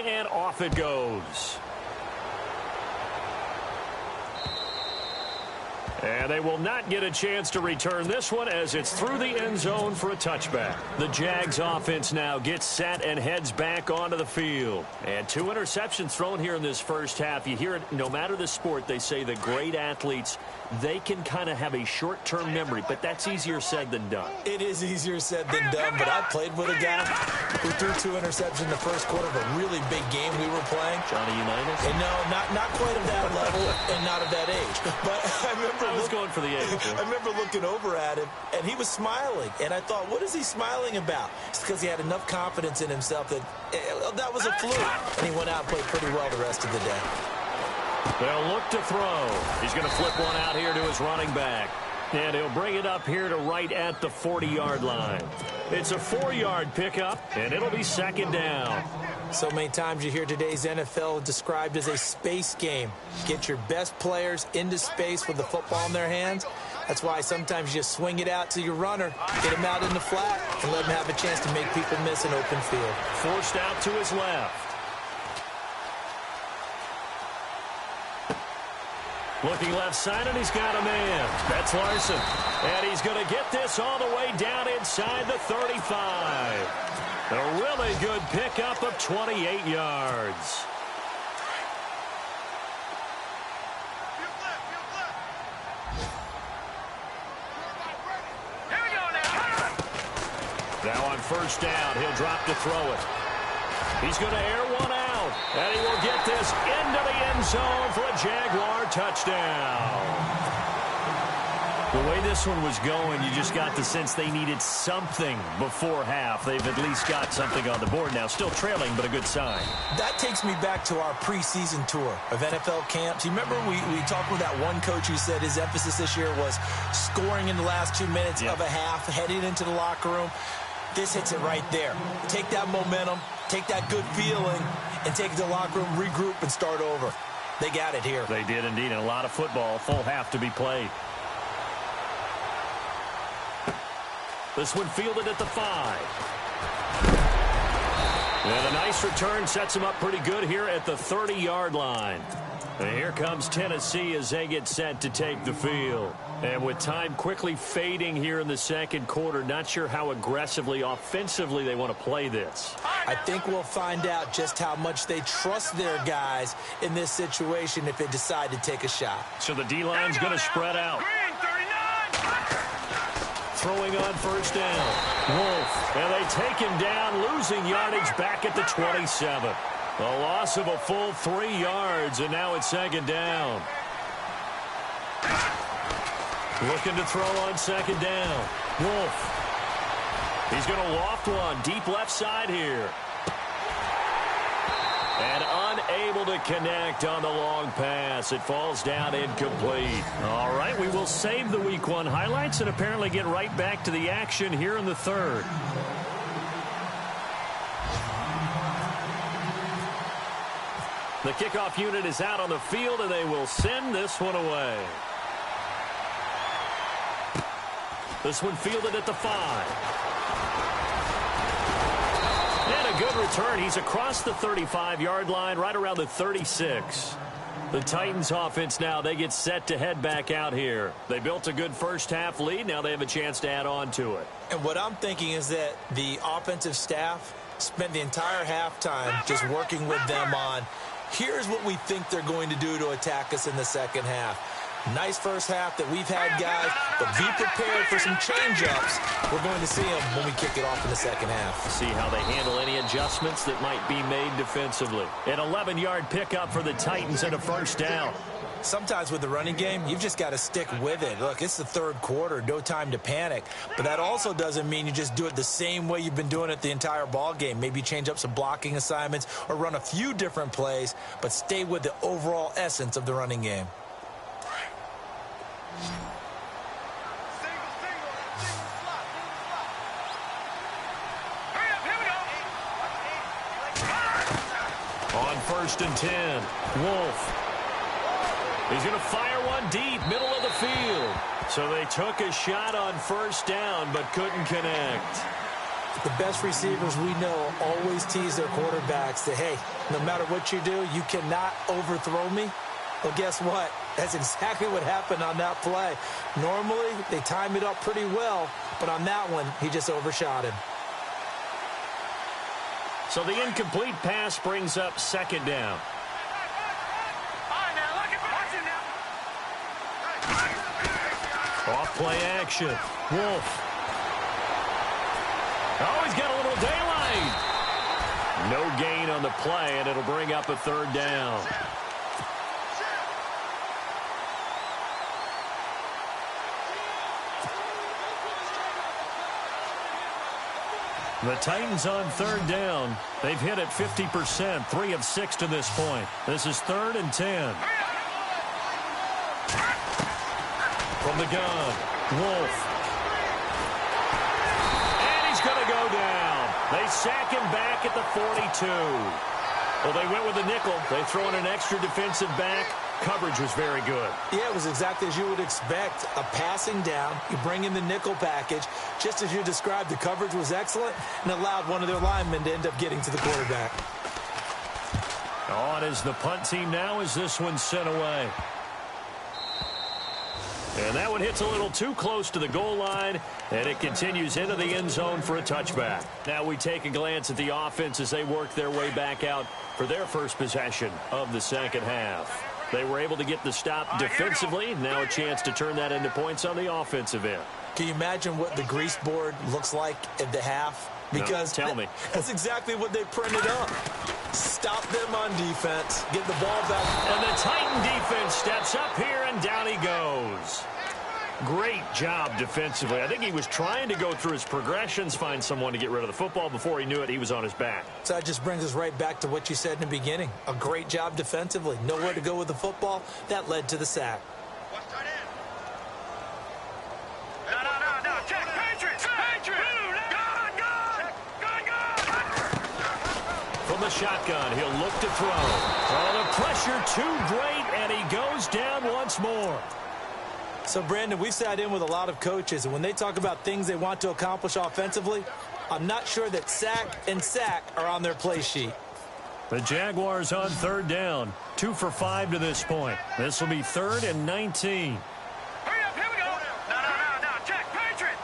and off it goes. And they will not get a chance to return this one as it's through the end zone for a touchback. The Jags offense now gets set and heads back onto the field. And 2 interceptions thrown here in this first half. You hear it, no matter the sport, they say the great athletes, they can kind of have a short-term memory, but that's easier said than done. It is easier said than done, but I played with a guy who threw 2 interceptions in the first quarter of a really big game we were playing. Johnny Unitas? And no, not quite of that level and not of that age. But I was going for the age. I remember looking over at him, and he was smiling. And I thought, what is he smiling about? It's because he had enough confidence in himself that that was a fluke. And he went out and played pretty well the rest of the day. They'll look to throw. He's going to flip one out here to his running back. And he'll bring it up here to right at the 40-yard line. It's a 4-yard pickup, and it'll be second down. So many times you hear today's NFL described as a space game. Get your best players into space with the football in their hands. That's why sometimes you just swing it out to your runner, get him out in the flat, and let him have a chance to make people miss an open field. Forced out to his left. Looking left side, and he's got a man. That's Larson. And he's going to get this all the way down inside the 35. A really good pickup of 28 yards. Now on first down, he'll drop to throw it. He's going to air one out, and he will get this into the end zone for a Jaguar touchdown. The way this one was going, you just got the sense they needed something before half. They've at least got something on the board now. Still trailing, but a good sign. That takes me back to our preseason tour of NFL camps. You remember we talked with that one coach who said his emphasis this year was scoring in the last 2 minutes of a half, heading into the locker room. This hits it right there. Take that momentum, take that good feeling, and take it to the locker room, regroup, and start over. They got it here. They did indeed, and a lot of football, full half to be played. This one fielded at the 5. And a nice return sets him up pretty good here at the 30-yard line. And here comes Tennessee as they get set to take the field. And with time quickly fading here in the second quarter, not sure how aggressively, offensively they want to play this. I think we'll find out just how much they trust their guys in this situation if they decide to take a shot. So the D-line's going to spread out. Throwing on first down. Wolf. And they take him down, losing yardage back at the 27. A loss of a full 3 yards, and now it's second down. Looking to throw on second down. Wolf. He's going to loft one deep left side here. And unable to connect on the long pass. It falls down incomplete. All right, we will save the Week 1 highlights and apparently get right back to the action here in the third. The kickoff unit is out on the field, and they will send this one away. This one fielded at the 5. And a good return. He's across the 35-yard line, right around the 36. The Titans offense now, they get set to head back out here. They built a good first-half lead. Now they have a chance to add on to it. And what I'm thinking is that the offensive staff spent the entire halftime just working with them on, here's what we think they're going to do to attack us in the second half. Nice first half that we've had, guys, but be prepared for some change-ups. We're going to see them when we kick it off in the second half. See how they handle any adjustments that might be made defensively. An 11-yard pickup for the Titans and a first down. Sometimes with the running game, you've just got to stick with it. Look, it's the third quarter, no time to panic. But that also doesn't mean you just do it the same way you've been doing it the entire ball game. Maybe change up some blocking assignments or run a few different plays, but stay with the overall essence of the running game. On first and 10, Wolf. He's going to fire one deep, middle of the field. So they took a shot on first down, but couldn't connect. The best receivers we know always tease their quarterbacks that, hey, no matter what you do, you cannot overthrow me. Well, guess what? That's exactly what happened on that play. Normally, they time it up pretty well, but on that one, he just overshot him. So the incomplete pass brings up second down. Off play action. Wolf. Oh, he's got a little daylight. No gain on the play, and it'll bring up a third down. The Titans on third down. They've hit it 50%, 3 of 6 to this point. This is 3rd and 10. From the gun, Wolf. And he's going to go down. They sack him back at the 42. Well, they went with a nickel. They throw in an extra defensive back. Coverage was very good. Yeah, it was exactly as you would expect. A passing down. You bring in the nickel package. Just as you described, the coverage was excellent and allowed one of their linemen to end up getting to the quarterback. On is the punt team now as this one's sent away. And that one hits a little too close to the goal line, and it continues into the end zone for a touchback. Now we take a glance at the offense as they work their way back out for their first possession of the second half. They were able to get the stop defensively. Now a chance to turn that into points on the offensive end. Can you imagine what the grease board looks like at the half? Because no, tell me. That's exactly what they printed up. Stop them on defense. Get the ball back. And the Titan defense steps up here, and down he goes. Great job defensively. I think he was trying to go through his progressions, find someone to get rid of the football. Before he knew it, he was on his back. So that just brings us right back to what you said in the beginning. A great job defensively. Nowhere to go with the football. That led to the sack. From the shotgun, he'll look to throw. Oh, the pressure too great, and he goes down once more. So, Brandon, we've sat in with a lot of coaches, and when they talk about things they want to accomplish offensively, I'm not sure that sack and sack are on their play sheet. The Jaguars on third down, 2 for 5 to this point. This will be 3rd and 19. Hurry up, here we go. No, check, Patriot.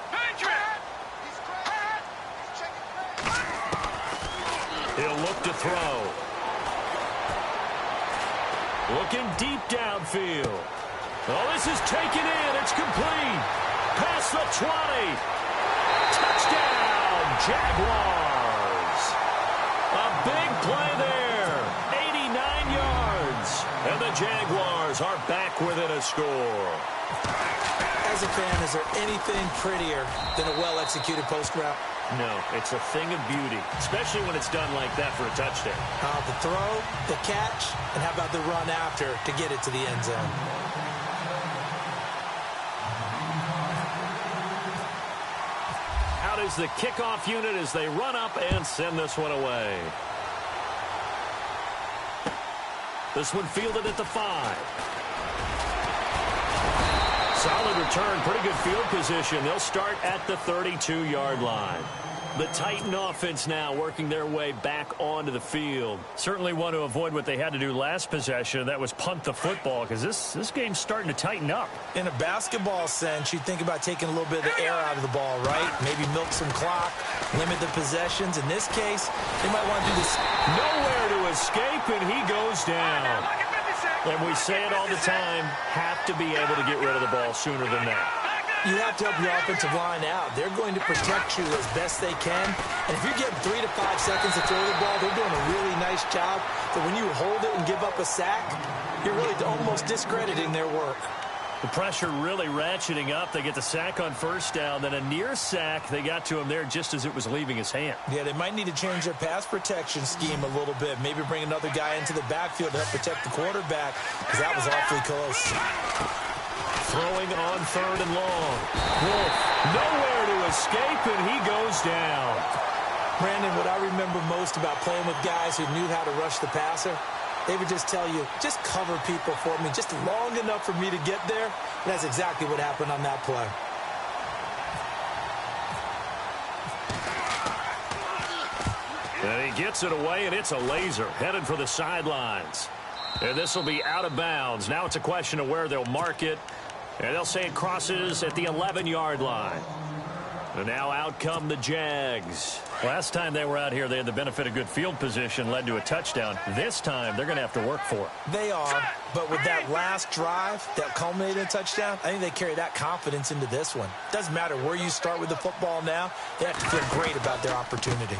He'll look to throw. Looking deep downfield. Oh, this is taken in. It's complete. Past the 20. Touchdown, Jaguars. A big play there. 89 yards. And the Jaguars are back within a score. As a fan, is there anything prettier than a well-executed post route? No, it's a thing of beauty, especially when it's done like that for a touchdown. The throw, the catch, and how about the run after to get it to the end zone? Out is the kickoff unit as they run up and send this one away. This one fielded at the 5. Solid return, pretty good field position. They'll start at the 32-yard line. The Titan offense now working their way back onto the field. Certainly want to avoid what they had to do last possession. That was punt the football, because this game's starting to tighten up. In a basketball sense, you think about taking a little bit of the air out of the ball, right? Maybe milk some clock, limit the possessions. In this case, they might want to do this. Nowhere to escape, and he goes down. And we say it all the time, have to be able to get rid of the ball sooner than that. You have to help your offensive line out. They're going to protect you as best they can. And if you're getting 3 to 5 seconds to throw the ball, they're doing a really nice job. But when you hold it and give up a sack, you're really almost discrediting their work. The pressure really ratcheting up. They get the sack on first down. Then a near sack. They got to him there just as it was leaving his hand. Yeah, they might need to change their pass protection scheme a little bit. Maybe bring another guy into the backfield to help protect the quarterback, because that was awfully close. Throwing on 3rd and long. Wolf nowhere to escape, and he goes down. Brandon, what I remember most about playing with guys who knew how to rush the passer, they would just tell you, just cover people for me, just long enough for me to get there. And that's exactly what happened on that play. And he gets it away, and it's a laser headed for the sidelines. And this will be out of bounds. Now it's a question of where they'll mark it. And they'll say it crosses at the 11-yard line. And now out come the Jags. Last time they were out here, they had the benefit of good field position, led to a touchdown. This time, they're going to have to work for it. They are, but with that last drive that culminated in a touchdown, I think they carry that confidence into this one. Doesn't matter where you start with the football now, they have to feel great about their opportunity.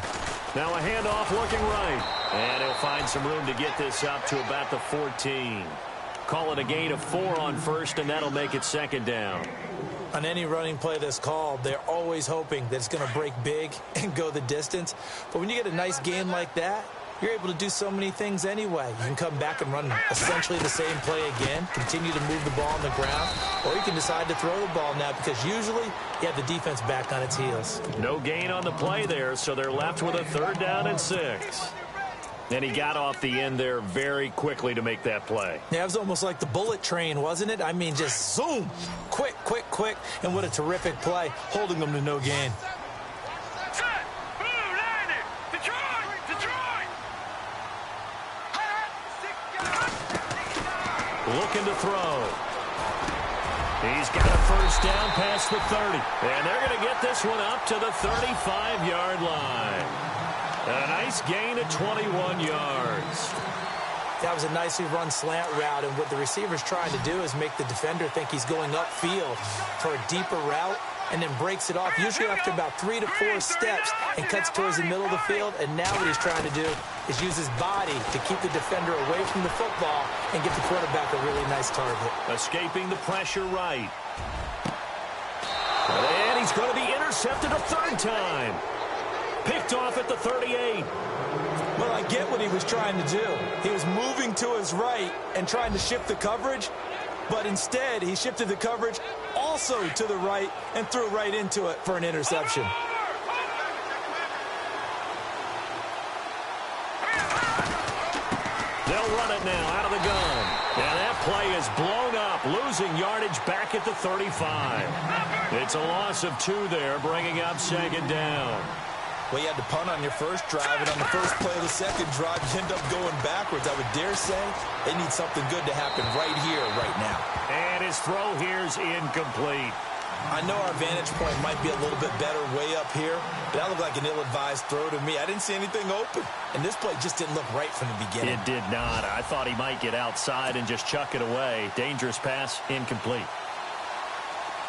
Now a handoff looking right. And he'll find some room to get this up to about the 14. Call it a gain of 4 on first, and that'll make it second down. On any running play that's called, they're always hoping that it's going to break big and go the distance. But when you get a nice game like that, you're able to do so many things anyway. You can come back and run essentially the same play again, continue to move the ball on the ground, or you can decide to throw the ball now because usually you have the defense back on its heels. No gain on the play there, so they're left with a 3rd down and 6. And he got off the end there very quickly to make that play. Yeah, it was almost like the bullet train, wasn't it? I mean, just zoom, quick, quick, quick, and what a terrific play, holding them to no gain. Set. Blue, landing. Detroit. Detroit. Looking to throw. He's got a 1st down past the 30. And they're going to get this one up to the 35-yard line. A nice gain of 21 yards. That was a nicely run slant route, and what the receiver's trying to do is make the defender think he's going upfield for a deeper route and then breaks it off, usually after about 3 to 4 steps, and cuts towards the middle of the field. And now what he's trying to do is use his body to keep the defender away from the football and get the quarterback a really nice target. Escaping the pressure right. And he's going to be intercepted a 3rd time. Picked off at the 38. Well, I get what he was trying to do. He was moving to his right and trying to shift the coverage, but instead he shifted the coverage also to the right and threw right into it for an interception. They'll run it now out of the gun. And that play is blown up, losing yardage back at the 35. It's a loss of 2 there, bringing up 2nd down. Well, you had to punt on your first drive, and on the first play of the second drive, you end up going backwards. I would dare say they need something good to happen right here, right now. And his throw here's incomplete. I know our vantage point might be a little bit better way up here, but that looked like an ill-advised throw to me. I didn't see anything open, and this play just didn't look right from the beginning. It did not. I thought he might get outside and just chuck it away. Dangerous pass, incomplete.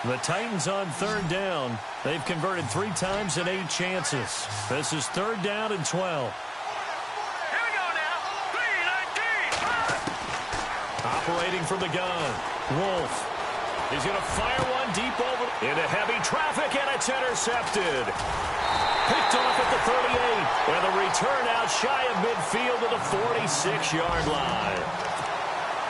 The Titans on 3rd down. They've converted 3 times in 8 chances. This is 3rd down and 12. Here we go now. 3-19. Operating from the gun. Wolf. He's going to fire one deep over into heavy traffic, and it's intercepted. Picked off at the 38. And the return out shy of midfield to the 46-yard line.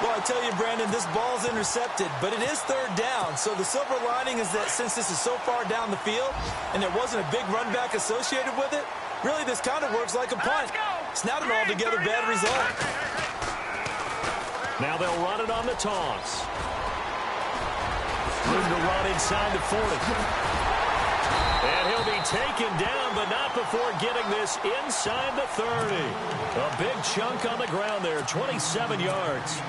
Well, I tell you, Brandon, this ball's intercepted, but it is 3rd down. So the silver lining is that since this is so far down the field and there wasn't a big run back associated with it, really this kind of works like a punt. It's not an altogether bad result. Now they'll run it on the toss. Room to run inside the 40. And he'll be taken down, but not before getting this inside the 30. A big chunk on the ground there, 27 yards.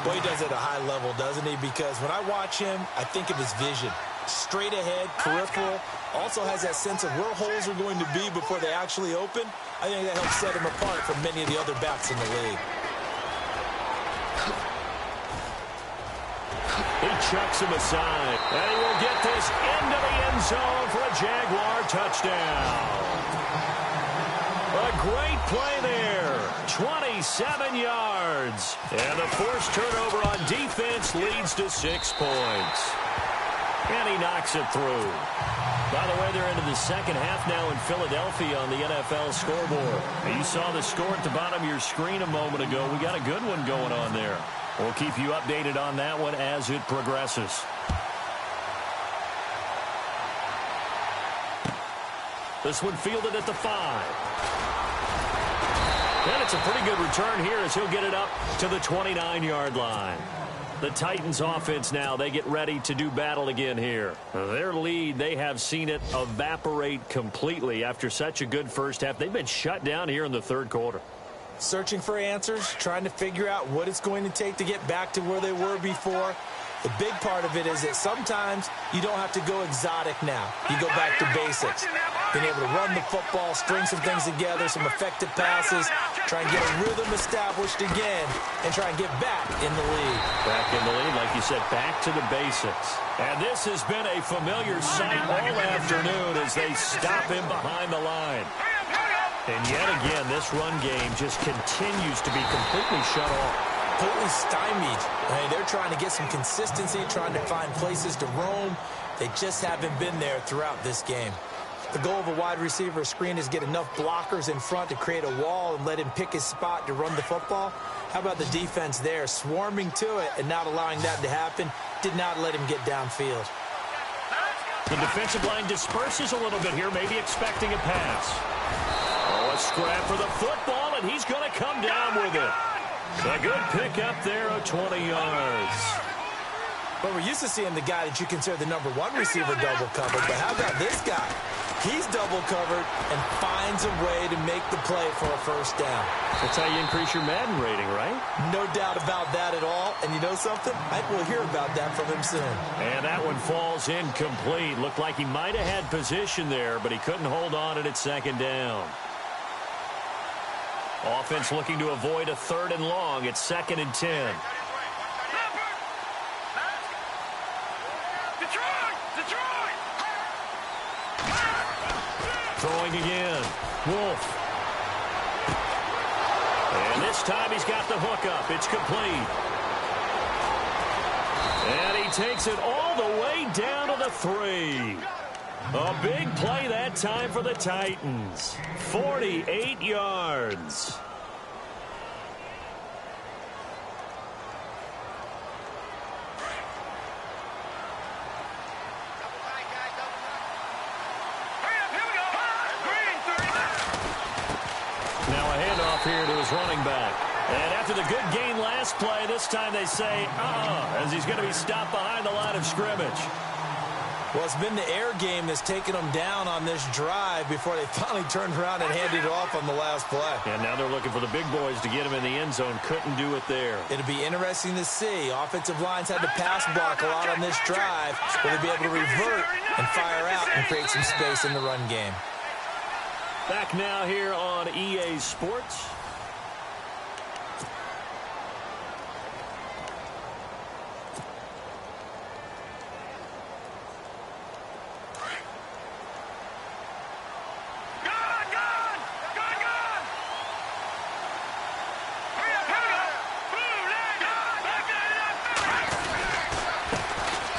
Well, he does it at a high level, doesn't he? Because when I watch him, I think of his vision. Straight ahead, peripheral. Also has that sense of where holes are going to be before they actually open. I think that helps set him apart from many of the other backs in the league. He chucks him aside, and he will get this into the end zone for a Jaguar touchdown. A great play there, 27 yards. And the forced turnover on defense leads to 6 points. And he knocks it through. By the way, they're into the second half now in Philadelphia on the NFL scoreboard. You saw the score at the bottom of your screen a moment ago. We got a good one going on there. We'll keep you updated on that one as it progresses. This one fielded at the 5. And it's a pretty good return here as he'll get it up to the 29-yard line. The Titans offense now, they get ready to do battle again here. Their lead, they have seen it evaporate completely after such a good first half. They've been shut down here in the third quarter. Searching for answers, trying to figure out what it's going to take to get back to where they were before. The big part of it is that sometimes you don't have to go exotic now. You go back to basics. Being able to run the football, string some things together, some effective passes, try and get a rhythm established again, and try and get back in the lead. Back in the lead, like you said, back to the basics. And this has been a familiar sight all afternoon as they stop him behind the line. And yet again, this run game just continues to be completely shut off. Completely stymied. I mean, they're trying to get some consistency, trying to find places to roam. They just haven't been there throughout this game. The goal of a wide receiver screen is get enough blockers in front to create a wall and let him pick his spot to run the football. How about the defense there, swarming to it and not allowing that to happen? Did not let him get downfield. The defensive line disperses a little bit here, maybe expecting a pass. Oh, a scrap for the football, and he's going to come down with it. A good pickup there of 20 yards. But we're used to seeing the guy that you consider the number one receiver double covered. But how about this guy? He's double covered and finds a way to make the play for a first down. That's how you increase your Madden rating, right? No doubt about that at all. And you know something? I think we'll hear about that from him soon. And that one falls incomplete. Looked like he might have had position there, but he couldn't hold on at second down. Offense looking to avoid a third and long. It's 2nd and 10. Throwing again. Wolf. And this time he's got the hook up. It's complete. And he takes it all the way down to the 3. A big play that time for the Titans. 48 yards. Now a handoff here to his running back. And after the good gain last play, this time they say, as he's going to be stopped behind the line of scrimmage. Well, it's been the air game that's taken them down on this drive before they finally turned around and handed it off on the last play. And now they're looking for the big boys to get him in the end zone. Couldn't do it there. It'll be interesting to see. Offensive lines had to pass block a lot on this drive. Will they be able to revert and fire out and create some space in the run game? Back now here on EA Sports.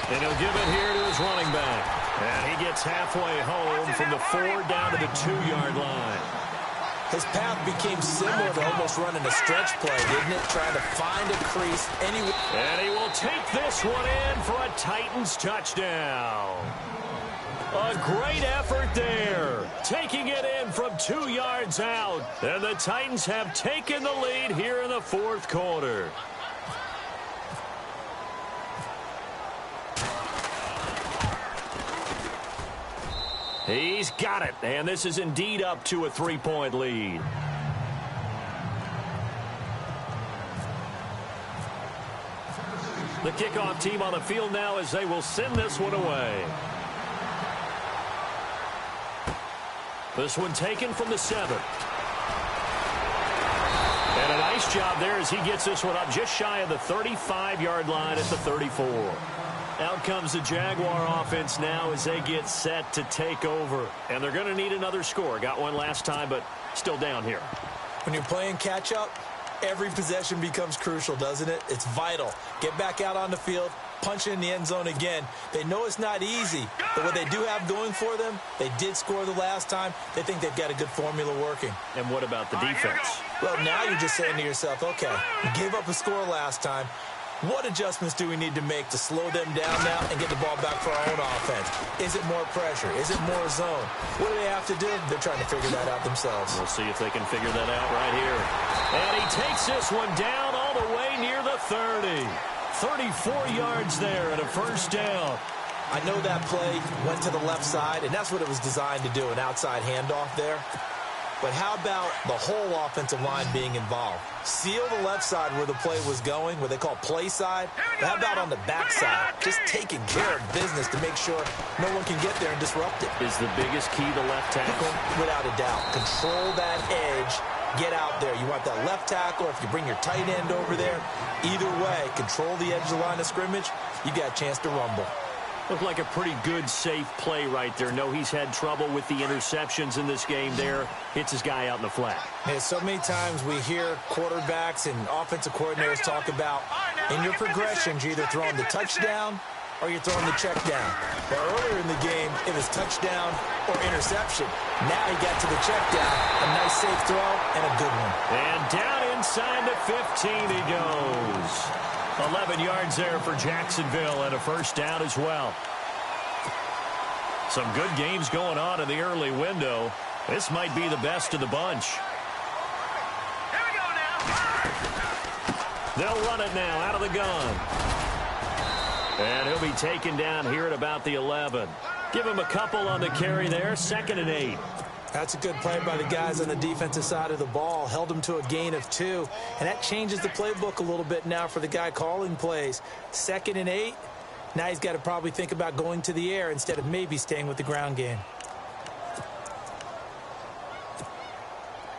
And he'll give it here to his running back. And he gets halfway home from the 4 down to the 2-yard line. His path became similar to almost running a stretch play, didn't it? Trying to find a crease anywhere. And he will take this one in for a Titans touchdown. A great effort there. Taking it in from 2 yards out. And the Titans have taken the lead here in the 4th quarter. He's got it, and this is indeed up to a 3-point lead. The kickoff team on the field now as they will send this one away. This one taken from the 7. And a nice job there as he gets this one up just shy of the 35-yard line at the 34. Out comes the Jaguar offense now as they get set to take over. And they're going to need another score. Got one last time, but still down here. When you're playing catch-up, every possession becomes crucial, doesn't it? It's vital. Get back out on the field, punch it in the end zone again. They know it's not easy, but what they do have going for them, they did score the last time. They think they've got a good formula working. And what about the defense? Well, now you're just saying to yourself, okay, we gave up a score last time. What adjustments do we need to make to slow them down now and get the ball back for our own offense? Is it more pressure? Is it more zone? What do they have to do? They're trying to figure that out themselves. We'll see if they can figure that out right here. And he takes this one down all the way near the 30. 34 yards there and a first down. I know that play went to the left side, and that's what it was designed to do, an outside handoff there. But how about the whole offensive line being involved? Seal the left side where the play was going, what they call play side. But how about on the back side? Just taking care of business to make sure no one can get there and disrupt it. Is the biggest key the left tackle? Without a doubt. Control that edge. Get out there. You want that left tackle, if you bring your tight end over there. Either way, control the edge of the line of scrimmage. You got a chance to rumble. Looked like a pretty good, safe play right there. No, he's had trouble with the interceptions in this game there. Hits his guy out in the flat. Man, so many times we hear quarterbacks and offensive coordinators talk about in your progressions, you're either throwing the touchdown or you're throwing the check down. But earlier in the game, it was touchdown or interception. Now he got to the check down. A nice safe throw and a good one. And down inside the 15 he goes. 11 yards there for Jacksonville and a first down as well. Some good games going on in the early window. This might be the best of the bunch. Here we go now. They'll run it now out of the gun. And he'll be taken down here at about the 11. Give him a couple on the carry there. 2nd and 8. That's a good play by the guys on the defensive side of the ball. Held him to a gain of 2. And that changes the playbook a little bit now for the guy calling plays. 2nd and 8. Now he's got to probably think about going to the air instead of maybe staying with the ground game.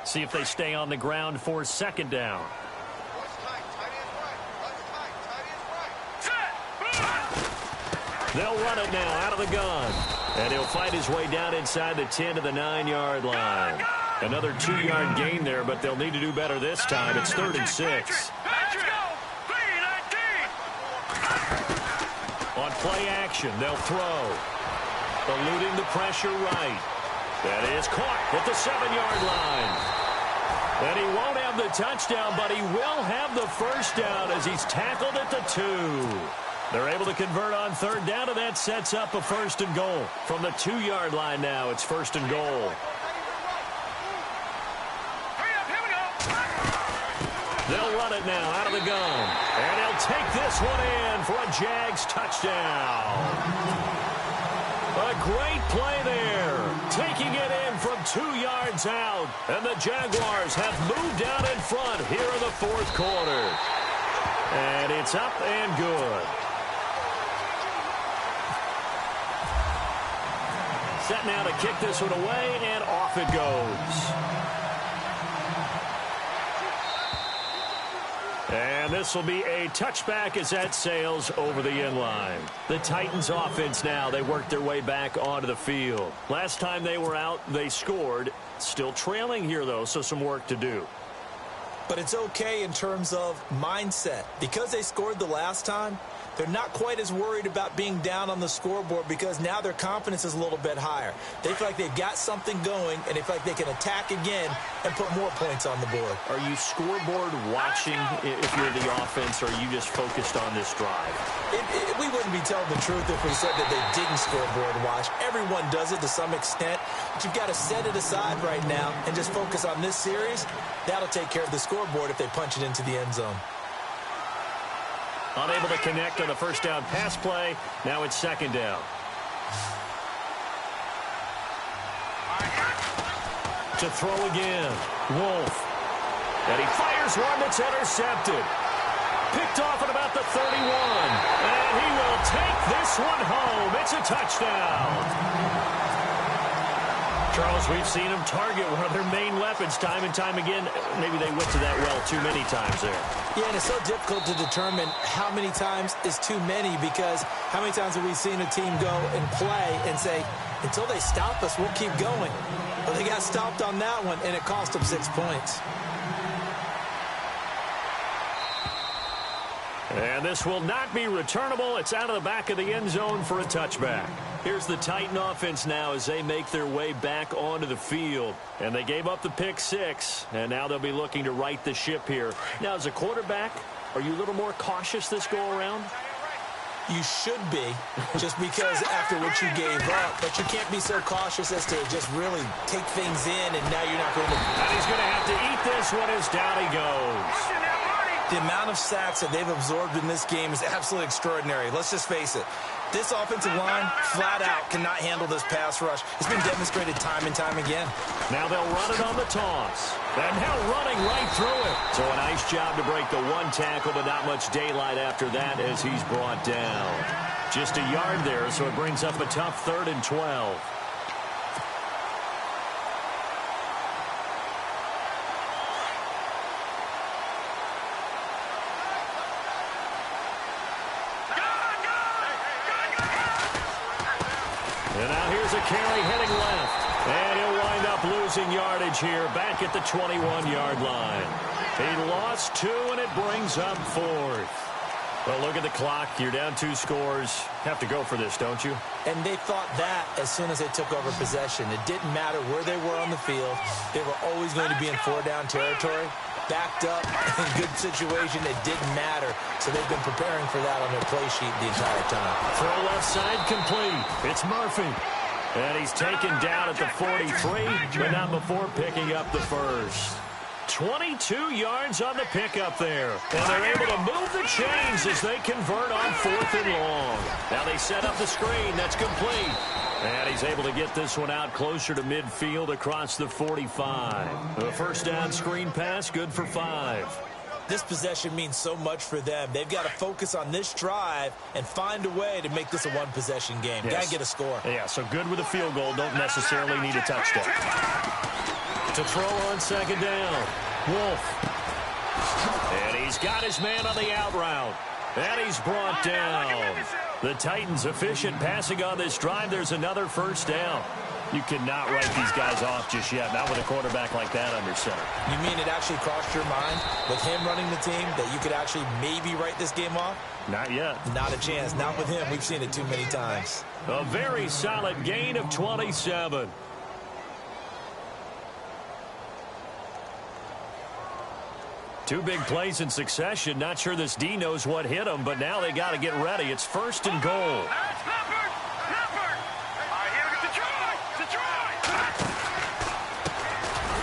See if they stay on the ground for 2nd down. They'll run it now out of the gun. And he'll fight his way down inside the 10 to the 9-yard line. Another 2-yard gain there, but they'll need to do better this time. It's 3rd and 6. On play action, they'll throw. Eluding the pressure right. That is caught at the 7-yard line. And he won't have the touchdown, but he will have the first down as he's tackled at the 2. They're able to convert on 3rd down, and that sets up a 1st and goal. From the 2-yard line now, it's 1st and goal. They'll run it now out of the gun. And he'll take this one in for a Jags touchdown. A great play there. Taking it in from 2 yards out. And the Jaguars have moved out in front here in the 4th quarter. And it's up and good. Set now to kick this one away, and off it goes. And this will be a touchback as that sails over the end line. The Titans offense now, they worked their way back onto the field. Last time they were out, they scored. Still trailing here, though, so some work to do. But it's okay in terms of mindset. Because they scored the last time, they're not quite as worried about being down on the scoreboard because now their confidence is a little bit higher. They feel like they've got something going, and they feel like they can attack again and put more points on the board. Are you scoreboard watching if you're the offense, or are you just focused on this drive? We wouldn't be telling the truth if we said that they didn't scoreboard watch. Everyone does it to some extent, but you've got to set it aside right now and just focus on this series. That'll take care of the scoreboard if they punch it into the end zone. Unable to connect on the first down pass play. Now it's 2nd down. To throw again. Wolf. And he fires one that's intercepted. Picked off at about the 31. And he will take this one home. It's a touchdown. Charles, we've seen him target one of their main weapons time and time again. Maybe they went to that well too many times there. Yeah, and it's so difficult to determine how many times is too many because how many times have we seen a team go and play and say, until they stop us, we'll keep going. Well, they got stopped on that one, and it cost them 6 points. And this will not be returnable. It's out of the back of the end zone for a touchback. Here's the Titan offense now as they make their way back onto the field. And they gave up the pick 6, and now they'll be looking to right the ship here. Now, as a quarterback, are you a little more cautious this go-around? You should be, just because after what you gave up. But you can't be so cautious as to just really take things in, and now you're not going to. And he's going to have to eat this one as down he goes. The amount of sacks that they've absorbed in this game is absolutely extraordinary. Let's just face it. This offensive line, flat out, cannot handle this pass rush. It's been demonstrated time and time again. Now they'll run it on the toss. And now running right through it. So a nice job to break the one tackle, but not much daylight after that as he's brought down. Just a yard there, so it brings up a tough 3rd and 12. And now here's a carry heading left. And he'll wind up losing yardage here back at the 21-yard line. He lost 2, and it brings up 4th. Well, look at the clock. You're down 2 scores. Have to go for this, don't you? And they thought that as soon as they took over possession. It didn't matter where they were on the field. They were always going to be in 4-down territory. Backed up, in good situation, it didn't matter. So they've been preparing for that on their play sheet the entire time. Throw left side complete. It's Murphy. And he's taken down at the 43, but not before picking up the first. 22 yards on the pickup there. And they're able to move the chains as they convert on 4th and long. Now they set up the screen. That's complete. And he's able to get this one out closer to midfield across the 45. The first down screen pass, good for 5. This possession means so much for them. They've got to focus on this drive and find a way to make this a one-possession game. Yes. Got to get a score. Yeah, so good with a field goal. Don't necessarily need a touchdown. To throw on 2nd down. Wolf. And he's got his man on the out route. And he's brought down. The Titans efficient passing on this drive. There's another first down. You cannot write these guys off just yet, not with a quarterback like that under center. You mean it actually crossed your mind with him running the team that you could actually maybe write this game off? Not yet. Not a chance. Not with him. We've seen it too many times. A very solid gain of 27. Two big plays in succession. Not sure this D knows what hit him, but now they got to get ready. It's 1st and goal.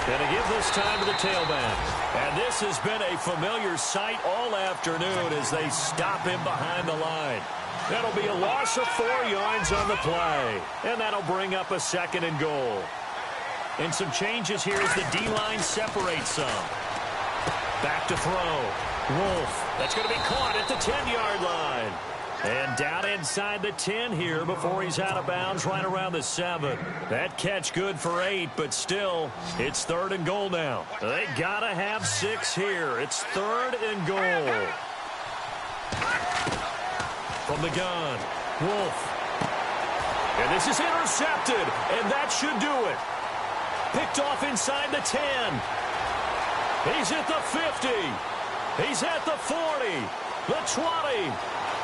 Going to give this time to the tailback. And this has been a familiar sight all afternoon as they stop him behind the line. That'll be a loss of 4 yards on the play. And that'll bring up a 2nd and goal. And some changes here as the D-line separates some. Back to throw. Wolf. That's going to be caught at the 10-yard line. And down inside the 10 here before he's out of bounds right around the 7. That catch good for 8, but still, it's 3rd and goal now. They got to have 6 here. It's 3rd and goal. From the gun, Wolf. And this is intercepted, and that should do it. Picked off inside the 10. He's at the 50. He's at the 40. The 20.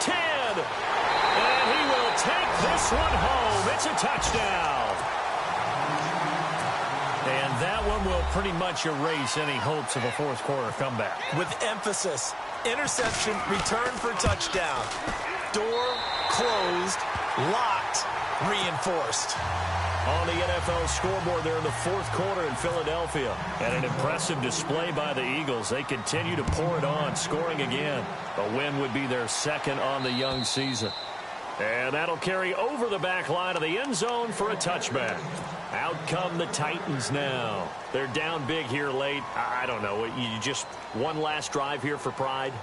10. And he will take this one home. It's a touchdown. And that one will pretty much erase any hopes of a fourth quarter comeback. With emphasis, interception, return for touchdown. Door closed, locked, reinforced. On the NFL scoreboard there in the fourth quarter in Philadelphia. And an impressive display by the Eagles. They continue to pour it on, scoring again. A win would be their 2nd on the young season. And that'll carry over the back line of the end zone for a touchback. Out come the Titans now. They're down big here late. I don't know. You just one last drive here for pride?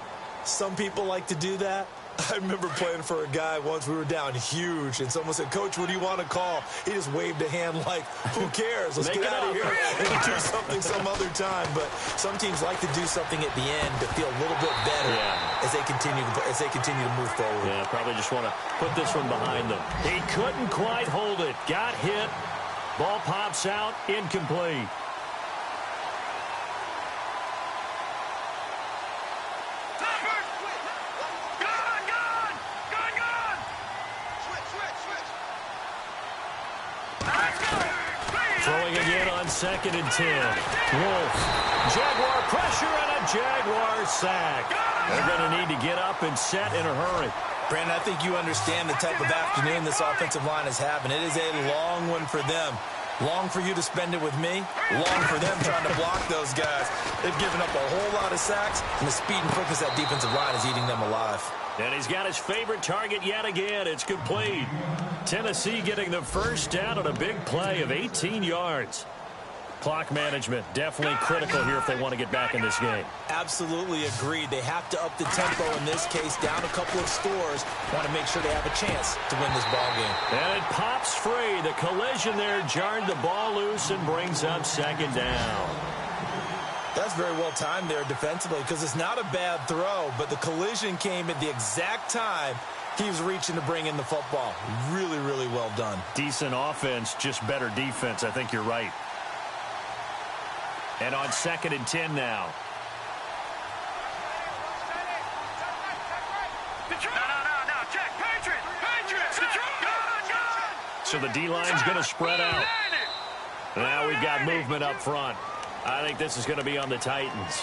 Some people like to do that. I remember playing for a guy once. We were down huge, and someone said, "Coach, what do you want to call?" He just waved a hand like, "Who cares? Let's get out of here and do something some other time." But some teams like to do something at the end to feel a little bit better as they continue to move forward. Yeah, probably just want to put this one behind them. He couldn't quite hold it. Got hit. Ball pops out. Incomplete. Throwing again on 2nd and 10. Wolf. Jaguar pressure and a Jaguar sack. They're going to need to get up and set in a hurry. Brandon, I think you understand the type of afternoon this offensive line is having. It is a long one for them. Long for you to spend it with me. Long for them trying to block those guys. They've given up a whole lot of sacks, and the speed and quickness of that defensive line is eating them alive. And he's got his favorite target yet again. It's complete. Tennessee getting the first down on a big play of 18 yards. Clock management definitely critical here if they want to get back in this game. Absolutely agreed. They have to up the tempo in this case, down a couple of scores. Want to make sure they have a chance to win this ball game. And it pops free. The collision there jarred the ball loose and brings up second down. That's very well timed there defensively because it's not a bad throw, but the collision came at the exact time he was reaching to bring in the football. Really, really well done. Decent offense, just better defense. I think you're right. And on 2nd and 10 now. No, check. Patriots. So the D-line's going to spread out. Now we've got movement up front. I think this is going to be on the Titans.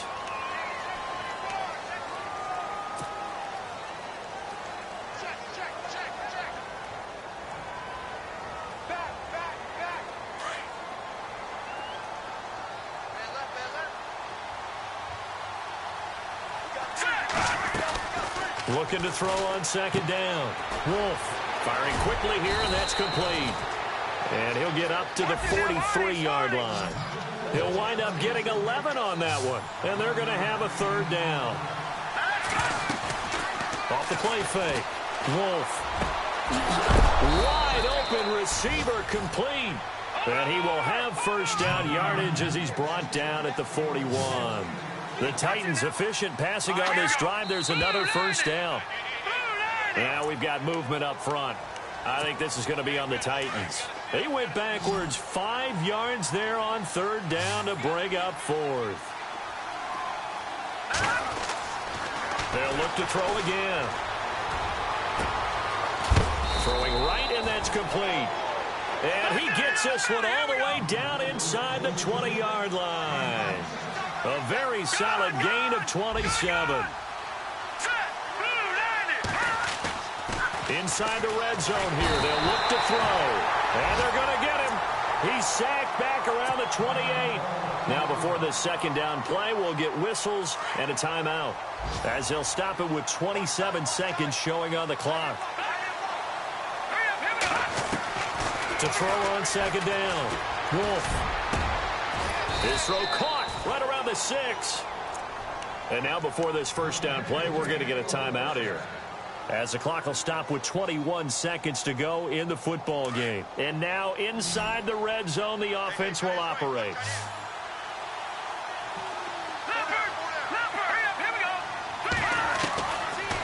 Looking to throw on 2nd down. Wolf firing quickly here, and that's complete. And he'll get up to the 43-yard line. He'll wind up getting 11 on that one, and they're going to have a 3rd down. Off the play fake. Wolf. Wide open receiver complete. And he will have first down yardage as he's brought down at the 41. The Titans efficient passing on this drive. There's another first down. Now we've got movement up front. I think this is going to be on the Titans. They went backwards 5 yards there on 3rd down to bring up 4th. They'll look to throw again. Throwing right, and that's complete. And he gets this one all the way down inside the 20-yard line. A very solid gain of 27. Inside the red zone here. They'll look to throw. And they're going to get him. He's sacked back around the 28. Now before this 2nd down play, we'll get whistles and a timeout, as they'll stop it with 27 seconds showing on the clock. To throw on 2nd down. Wolf. His throw caught right around the 6. And now before this first down play, we're going to get a timeout here, as the clock will stop with 21 seconds to go in the football game. And now inside the red zone, the offense will operate.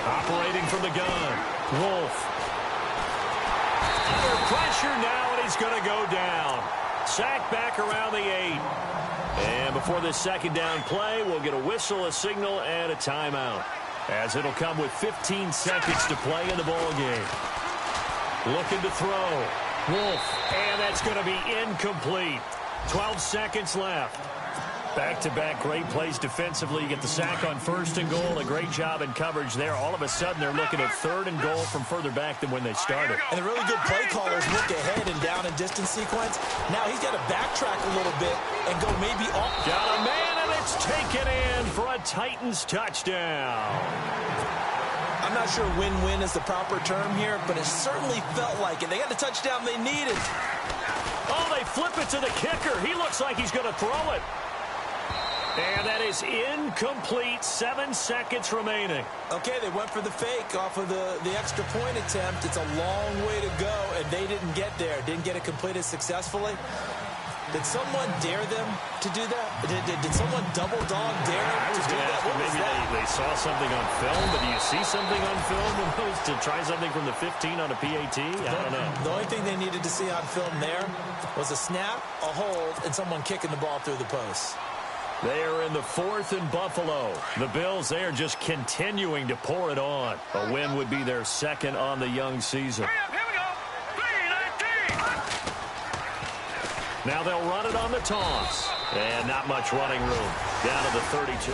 Operating from the gun. Wolf. Under pressure now, and he's going to go down. Sacked back around the 8. And before this 2nd down play, we'll get a whistle, a signal, and a timeout, as it'll come with 15 seconds to play in the ball game. Looking to throw. Wolf. And that's going to be incomplete. 12 seconds left. Back-to-back great plays defensively. You get the sack on 1st and goal. A great job in coverage there. All of a sudden, they're looking at 3rd and goal from further back than when they started. And the really good play callers look ahead and down and distance sequence. Now he's got to backtrack a little bit and go maybe off. Got a man, and it's taken in for a Titans touchdown. I'm not sure win-win is the proper term here, but it certainly felt like it. They got the touchdown they needed. Oh, they flip it to the kicker. He looks like he's going to throw it. And that is incomplete. 7 seconds remaining. Okay, they went for the fake off of the extra point attempt. It's a long way to go, and they didn't get there. Didn't get it completed successfully. Did someone dare them to do that? Did someone double dog dare them to do that? Maybe they saw something on film, but do you see something on film to try something from the 15 on a PAT? I don't know. The only thing they needed to see on film there was a snap, a hold, and someone kicking the ball through the post. They are in the 4th in Buffalo. The Bills, they are just continuing to pour it on. A win would be their 2nd on the young season. Here we go. 3-19. Now they'll run it on the toss. And not much running room. Down to the 32.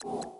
You